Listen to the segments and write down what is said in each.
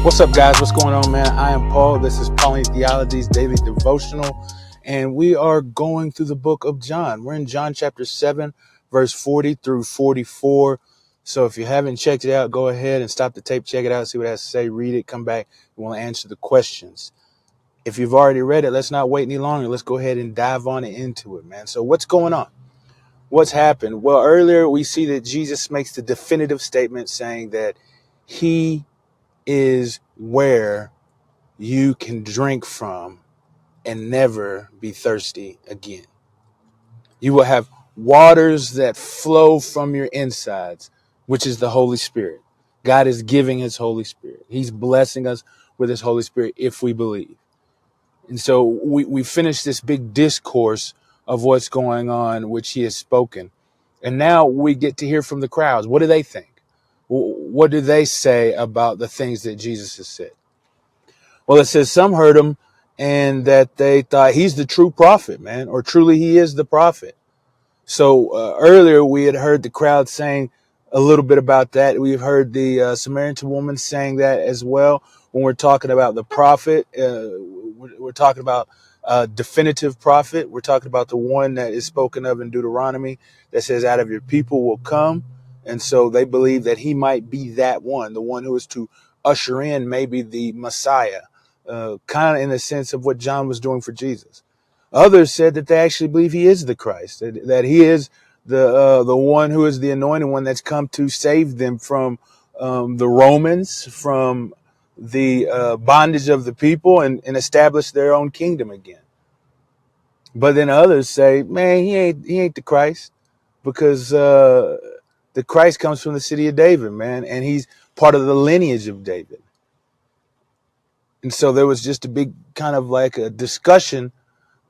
What's up, guys? What's going on, man? I am Paul. This is Pauline Theology's daily devotional, and we are going through the book of John. We're in John chapter 7, verse 40 through 44. So if you haven't checked it out, go ahead and stop the tape, check it out, see what it has to say, read it, come back. We want to answer the questions. If you've already read it, let's not wait any longer. Let's go ahead and dive on into it, man. So what's going on? What's happened? Well, earlier we see that Jesus makes the definitive statement saying that he is where you can drink from and never be thirsty again. You will have waters that flow from your insides, which is the Holy Spirit. God is giving his Holy Spirit. He's blessing us with his Holy Spirit if we believe. And so we finished this big discourse of what's going on, which he has spoken. And now we get to hear from the crowds. What do they think? What do they say about the things that Jesus has said? Well, it says some heard him and that they thought he's the true prophet, man, or truly he is the prophet. So earlier we had heard the crowd saying a little bit about that. We've heard the Samaritan woman saying that as well. When we're talking about the prophet, we're talking about definitive prophet. We're talking about the one that is spoken of in Deuteronomy that says, out of your people will come. And so they believe that he might be that one, the one who is to usher in maybe the Messiah, kind of in the sense of what John was doing for Jesus. Others said that they actually believe he is the Christ, that he is the one who is the anointed one that's come to save them from the Romans, from the bondage of the people, and establish their own kingdom again. But then others say, man, he ain't the Christ, because the Christ comes from the city of David, man, and he's part of the lineage of David. And so there was just a big kind of like a discussion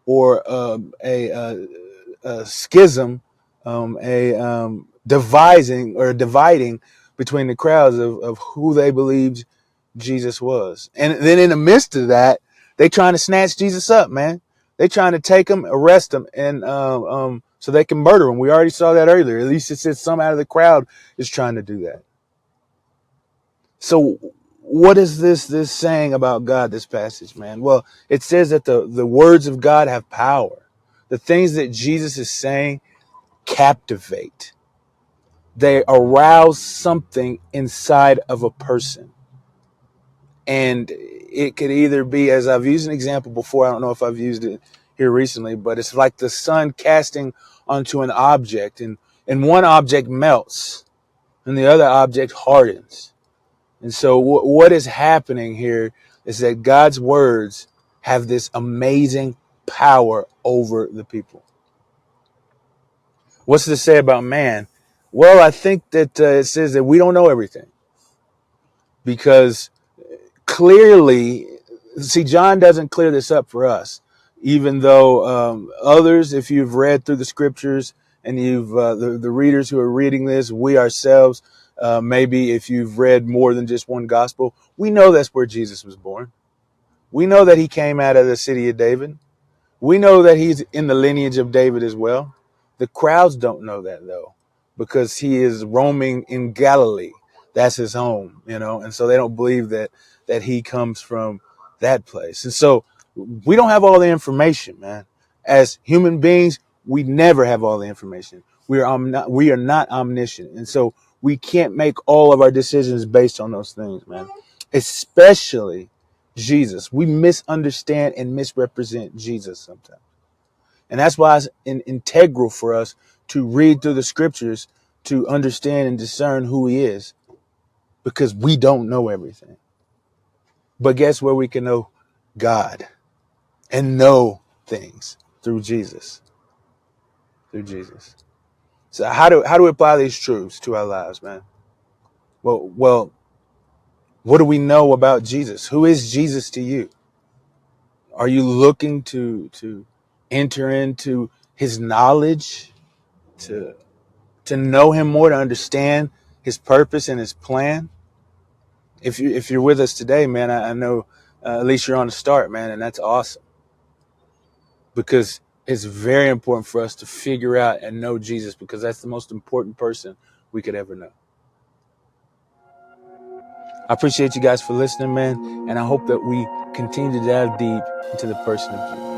or a schism, dividing between the crowds of who they believed Jesus was. And then in the midst of that, they trying to snatch Jesus up, man. They trying to take him, arrest him, and so they can murder him. We already saw that earlier. At least it says some out of the crowd is trying to do that. So what is this saying about God, this passage, man? Well, it says that the words of God have power. The things that Jesus is saying captivate. They arouse something inside of a person. And it could either be, as I've used an example before, I don't know if I've used it here recently, but it's like the sun casting onto an object, and one object melts and the other object hardens. And so what is happening here is that God's words have this amazing power over the people. What's to say about man? Well, I think that it says that we don't know everything, because clearly, see, John doesn't clear this up for us, even though others, if you've read through the scriptures and you've the readers who are reading this, we ourselves, maybe if you've read more than just one gospel, we know that's where Jesus was born. We know that he came out of the city of David. We know that he's in the lineage of David as well. The crowds don't know that, though, because he is roaming in Galilee. That's his home, and so they don't believe that he comes from that place. And so we don't have all the information, man. As human beings, we never have all the information. We are not omniscient. And so we can't make all of our decisions based on those things, man. Especially Jesus. We misunderstand and misrepresent Jesus sometimes. And that's why it's integral for us to read through the scriptures to understand and discern who he is, because we don't know everything. But guess where we can know God and know things? Through Jesus. Through Jesus. So how do we apply these truths to our lives, man? Well, what do we know about Jesus? Who is Jesus to you? Are you looking to enter into his knowledge, to know him more, to understand his purpose and his plan? If you're with us today, man, I know at least you're on the start, man, and that's awesome, because it's very important for us to figure out and know Jesus, because that's the most important person we could ever know. I appreciate you guys for listening, man. And I hope that we continue to dive deep into the person of Jesus.